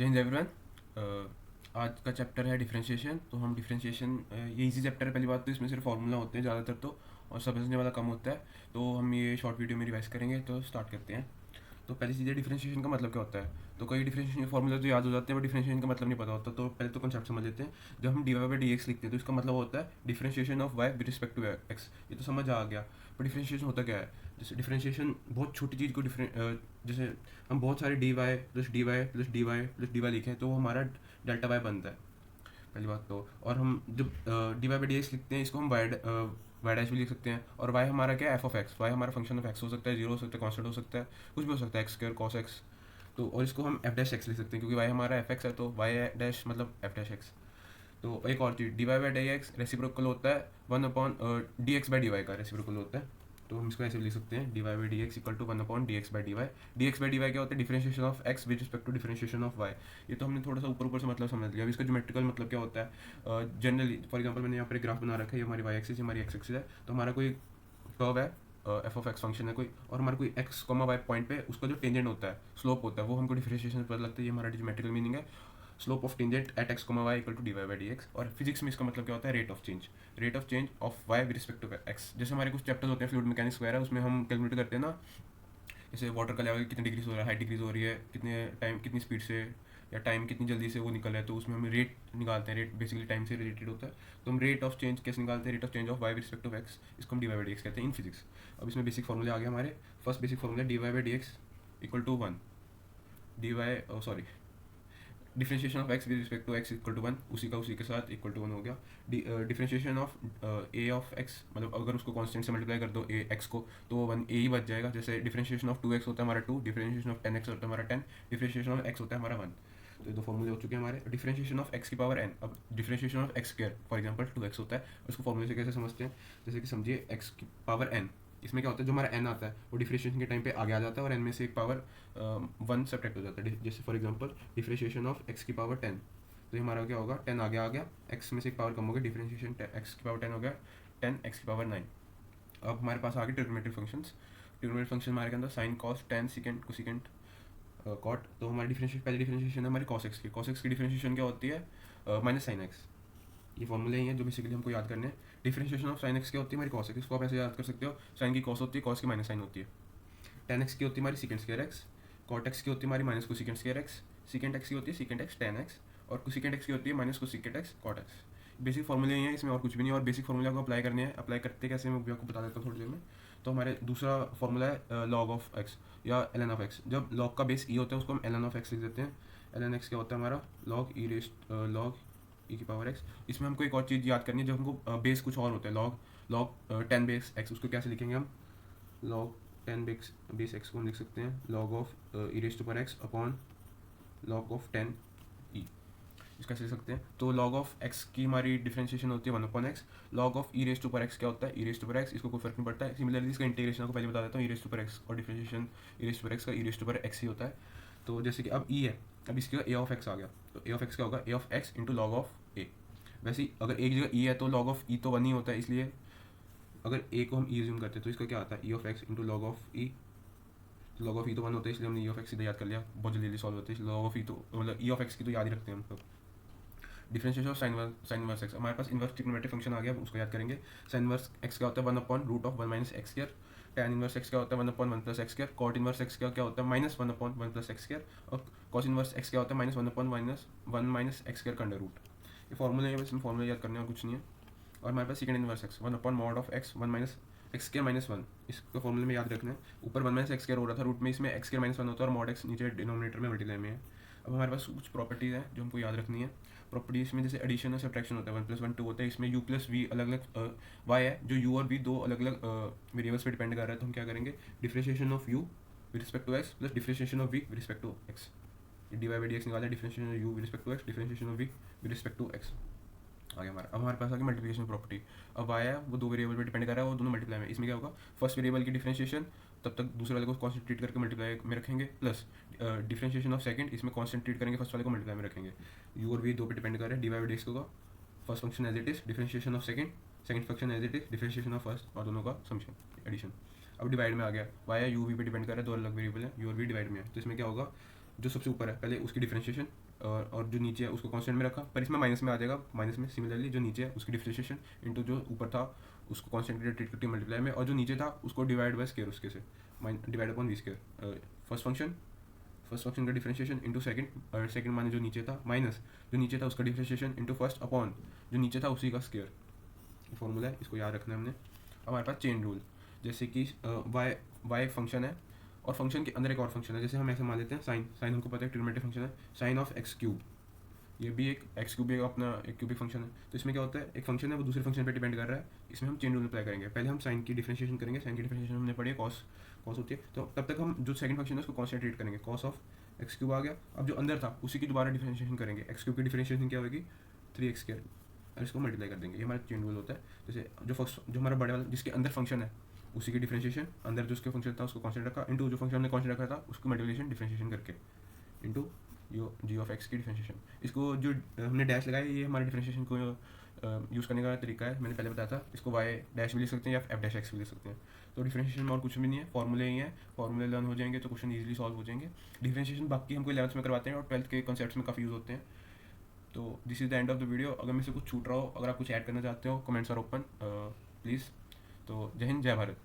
जय हिंद एवरीवन। आज का चैप्टर है डिफरेंशिएशन। तो हम डिफरेंशिएशन, ये इजी चैप्टर है। पहली बात तो इसमें सिर्फ फार्मूला होते हैं ज़्यादातर तो, और समझने वाला कम होता है। तो हम ये शॉर्ट वीडियो में रिवाइज करेंगे। तो स्टार्ट करते हैं। तो पहली चीज़ है डिफरेंशिएशन का मतलब क्या होता है। तो कई डिफरेंशिएशन फार्मूला तो याद हो जाते हैं, बट डिफरेंशिएशन का मतलब नहीं पता होता। तो पहले तो कॉन्सेप्ट समझ लेते हैं। जब हम d Y by D x लिखते हैं तो इसका मतलब होता है differentiation of y with respect to x. ये तो समझ आ गया। पर डिफरेंशिएशन होता क्या है। जैसे डिफरेंशिएशन बहुत छोटी चीज़ को जैसे हम बहुत सारे d y plus d y plus d y plus d y लिखें तो वो हमारा डेल्टा वाई बनता है, पहली बात तो। और हम जब d Y by D x लिखते हैं इसको हम वाई डैश भी लिख सकते हैं। और वाई हमारा क्या है, एफ ऑफ एक्स। वाई हमारा फंक्शन ऑफ एक्स हो सकता है, जीरो हो सकता है, कॉन्स्टेंट हो सकता है, कुछ भी हो सकता है, एक्स स्क्वायर कॉस एक्स। तो और इसको हम एफ डैश एक्स लिख सकते हैं क्योंकि वाई हमारा एफ एक्स है, तो वाई डैश मतलब एफ डैश एक्स। तो एक और चीज़, D Y by D X reciprocal होता है one upon D x by D Y का रेसिप्रोकल होता है। तो हम इसको ऐसे भी लिख सकते हैं, d Y by D x equal to one upon D x by D y. D x by D y क्या होता है, differentiation of x with respect to differentiation of y. ये तो हमने थोड़ा सा ऊपर ऊपर से मतलब समझ लिया। अब इसका ज्योमेट्रिकल मतलब क्या होता है। जनरली फॉर एग्जांपल मैंने यहाँ पर एक ग्राफ बना रखा है, ये हमारी वाई एक्सिस हमारी एक्स एक्सिस है। तो हमारा कोई कर्व है, एफ ऑफ एक्स फंक्शन है कोई, और हमारा कोई एक्स कॉमा वाई पॉइंट पे उसका जो टेंजेंट होता है, स्लोप होता है, वो हमको डिफरेंशिएशन पता लगता है। ये हमारा ज्योमेट्रिकल मीनिंग है, slope of tangent at x comma y equal to d Y by D x. और फिजिक्स में इसका मतलब क्या होता है, rate of change. Rate of change of y with respect to x. जैसे हमारे कुछ चैप्टर्स होते हैं, फ्लूइड मैकेनिक्स वगैरह, उसमें हम कैलकुलेट करते हैं ना, जैसे वाटर का लेवल कितने डिग्री हो रहा है, हाई डिग्रीज हो रही है, कितने टाइम कितनी स्पीड से, या टाइम कितनी जल्दी से वो निकल रहा है। तो उसमें हम रेट निकालते हैं। रेट बेसिकली टाइम से रिलेटेड होता है। तो हम रेट ऑफ चेंज कैसे निकालते हैं, rate of change of y with respect to x, इसको हम d Y by D x कहते हैं इन फिजिक्स। अब इसमें बेसिक फॉर्मूले आ गए हमारे। First basic formula d Y by D x equal to one, d y sorry differentiation of x with respect to x equal to one, उसी का उसी के साथ इक्वल टू वन हो गया। Differentiation of A of x, मतलब अगर उसको कांस्टेंट से मल्टीप्लाई कर दो ए एक्स को, तो वो वन ए ही बच जाएगा। जैसे डिफरेंशिएशन ऑफ टू एक्स होता है हमारा two, differentiation of tan x होता है हमारा टेन, डिफरेंशिएशन ऑफ एक्स होता है हमारा वन। तो ये दो फॉर्मूले हो चुके हैं हमारे। डिफरेंशिएशन ऑफ एक्स की पावर एन। अब differentiation of x square for example two x होता है, उसको फॉर्मूले से कैसे समझते हैं, जैसे कि समझिए एक्स की पावर एन। इसमें क्या होता है, जो हमारा एन आता है वो डिफरेंशिएशन के टाइम पे आगे आ जाता है, और एन में से एक पावर वन सब्ट्रैक्ट हो जाता है। जैसे for example differentiation of x की पावर टेन, तो ये हमारा क्या होगा, टेन आगे आ गया, एक्स में से एक पावर कम हो गया, डिफरेंशिएशन एक्स की पावर टेन हो गया, टेन एक्स की पावर नाइन। अब हमारे पास आ गए ट्रिग्नोमेट्रिक फंक्शंस। ट्रिग्नोमेट्रिक फंक्शन हमारे के अंदर sine cos tan secant cosecant cot. तो हमारी डिफरेंशिएशन, पहली डिफरेंशिएशन है हमारी कॉस एक्स की। कॉस एक्स की डिफरेंशिएशन क्या होती है, माइनस साइन एक्स। ये फॉर्मूले ही हैं जो बेसिकली हमको याद करने हैं। डिफरेंशिएशन ऑफ साइन एक्स क्या होती है, हमारी कॉस एक्स। इसको आप ऐसे याद कर सकते हो, साइन की कॉस होती है, कॉस की माइनस साइन होती है। टेन एक्स की होती है हमारी secant square x, cot x की होती है हमारी minus cosecant square x, secant x की होती है सिकेंड एक्स टेन एक्स, और कोसिकेंट एक्स की होती है minus cosecant x cot x. Basic फॉर्मूले ही हैं, इसमें और कुछ भी नहीं है। और बेसिक फॉर्मूला को अप्लाई करने हैं, अप्लाई करते कैसे मैं भी आपको बता देता हूँ थोड़ी देर में। तो हमारे दूसरा फॉर्मूला है लॉग ऑफ एक्स या एल एन ऑफ एक्स। जब लॉग का बेस ई होता है उसको हम एल एन ऑफ एक्स लिख देते हैं। एल एन एक्स क्या होता है हमारा, लॉग ई रेस्ट लॉग ई की पावर एक्स। इसमें हमको एक और चीज़ याद करनी है, जब हमको बेस कुछ और होता है, log log ten base x, उसको कैसे लिखेंगे हम, लॉग टेन बेस एक्स को हम लिख सकते हैं log of e raised to power x upon log of ten e, इसका लिख सकते हैं। तो लॉग ऑफ एक्स की हमारी डिफरेंशिएशन होती है one upon x. Log of e raised to power x क्या होता है, e raised to power x, इसको कोई फर्क नहीं पड़ता है। सिमिलरली इसका इंटीग्रेशन को पहले बता देता हूँ, e raised to power x और differentiation e raised to power x का e raised to power x ही होता है। तो जैसे कि अब ई है, अब इसकी ए ऑफ एक्स आ गया, तो ए ऑफ एक्स क्या होगा, a of x into log of a. वैसे ही अगर एक जगह ई है तो लॉग ऑफ ई तो वन ही होता है, इसलिए अगर ए को हम ई ज्यूम करते हैं तो इसका क्या आता है, e of x into log of e. Log of e तो वन होता है, इसलिए हमने ई ऑफ एक्स सीधा याद कर लिया, बहुत जल्दी सॉल्व होता है। लॉग ऑफ ई तो मतलब ई ऑफ एक्स की तो याद ही रखते हैं हम सब। Differentiation of sine inverse x, हमारे पास इनवर्स ट्रिग्नोमेट्रिक फंक्शन आ गया, उसको याद करेंगे। साइन इनवर्स एक्स क्या होता है, one upon root of one minus x square. Tan inverse x क्या होता है, one upon one plus x square. Cot inverse x क्या होता है, minus one upon one plus x square. और कॉस इनवर्स एक्स क्या होता है, minus one upon minus one minus x square का अंडर रूट। ये फॉर्मूला है, बस फॉर्मूला याद करने और कुछ नहीं है। और हमारे पास second inverse x, one upon mod of x one minus x square minus one, इसको फॉर्मूले में याद रखना है। ऊपर वन माइनस एक्स स्क्वायर हो रहा था रूट में, इसमें एक्स स्क्वायर माइनस वन होता है, और मॉड एक्स नीचे डिनोमिनेटर में मल्टीप्लाई में है। अब हमारे पास कुछ प्रॉपर्टीज़ हैं जो हमको याद रखनी है। प्रॉपर्टीज में जैसे एडिशन और सब्ट्रैक्शन होता है, वन प्लस वन टू होता है, इसमें यू प्लस वी अलग अलग वाई है, जो यू और वी दो अलग अलग वेरिएबल्स पे डिपेंड कर रहा है। तो हम क्या करेंगे, differentiation of u with respect to x plus differentiation of v with respect to x. D Y by D x निकाला, differentiation of u with respect to x, differentiation of v with respect to x आ गया हमारा। अब हमारे पास आ गया multiplication property. अब Y है वो दो वेरिएबल पे डिपेंड कर रहा है, वो दोनों मल्टीप्लाई में। इसमें क्या होगा, फर्स्ट वेरिएबल की डिफरेंशिएशन तब तक दूसरे वाले को कॉन्सेंट्रेट करके मल्टीप्लाई में रखेंगे, प्लस डिफरेंशिएशन ऑफ सेकंड, इसमें कॉन्सेंट्रेट करेंगे फर्स्ट वाले को मल्टीप्लाई में रखेंगे। यू और वी दो पे डिपेंड कर रहे हैं, d Y by D x होगा first function as it is, differentiation of second, second function as it is, differentiation of first, और दोनों का समेशन एडिशन। अब डिवाइड में आ गया, वाई है यू वी पे डिपेंड कर रहा है, दो अलग वेरिएबल है, यू और वी डिवाइड में है। तो इसमें क्या होगा, जो सबसे ऊपर है पहले उसकी डिफरेंशिएशन, और जो नीचे है उसको कांस्टेंट में रखा, पर इसमें माइनस में आ जाएगा, माइनस में सिमिलरली जो नीचे है उसकी डिफरेंशिएशन इंटू जो ऊपर था उसको कांस्टेंट के ट्रीट करके मल्टीप्लाई में, और जो नीचे था उसको डिवाइड बाय स्क्वायर उसके से divide upon v square. First function का डिफरेंशिएशन इंटू सेकंड, सेकंड माने जो नीचे था, माइनस जो नीचे था उसका डिफरेंशिएशन इंटू फर्स्ट अपॉन जो नीचे था उसी का स्क्वायर। फॉर्मूला है, इसको याद रखना है हमने। अब हमारे पास चेन रूल, जैसे कि वाई फंक्शन है और फंक्शन के अंदर एक और फंक्शन है, जैसे हम ऐसे मान लेते हैं साइन हमको पता है ट्रिग्नोमेट्रिक फंक्शन है, साइन ऑफ एक्स क्यूब, ये भी एक एक्स क्यूब एक अपना एक क्यूबिक फंक्शन है। तो इसमें क्या होता है, एक फंक्शन है वो दूसरे फंक्शन पे डिपेंड कर रहा है, इसमें हम चेन रूल अप्लाई करेंगे। पहले हम साइन की डिफरेंशिएशन करेंगे, साइन की डिफरेंशिएशन हमने पढ़ी है कॉस होती है, तो तब तक हम जो सेकंड फंक्शन है उसको कॉन्स्टेंट ट्रीट करेंगे, कॉस ऑफ एक्स क्यूब आ गया। अब जो अंदर था उसी की दोबारा डिफरेंशिएशन करेंगे, एक्स क्यूब की डिफरेंशिएशन क्या होगी 3x², और इसको मल्टीप्लाई कर देंगे, ये हमारा चेन रूल होता है। जैसे जो हमारा बड़े वाला जिसके अंदर फंक्शन है उसी की डिफरेंशिएशन, अंदर जो उसके फंक्शन था उसको कांस्टेंट रखा, इंटू जो फंक्शन हमने कांस्टेंट रखा था उसको मल्टीप्लिकेशन डिफरेंशिएशन करके इंटू यो जी ऑफ एक्स की डिफरेंशिएशन। इसको जो हमने डैश लगाया ये हमारे डिफरेंशिएशन को यूज़ करने का तरीका है, मैंने पहले बताया था। इसको वाई डैश भी लिख सकते हैं या एफ डैश एक्स भी लिख सकते हैं। तो डिफरेंशिएशन में और कुछ भी नहीं है, फॉर्मूले ही हैं, फॉर्मूले लर्न हो जाएंगे तो क्वेश्चन ईजिली सॉल्व हो जाएंगे। डिफरेंशिएशन बाकी हमको 11th में करवाते हैं और 12th के कॉन्सेप्ट्स में काफ़ी यूज़ होते हैं। तो this is the end of the video. अगर मेरे से कुछ छूट रहा हो, अगर आप कुछ ऐड करना चाहते हो, कमेंट्स आर ओपन प्लीज़। तो जय हिंद, जय भारत।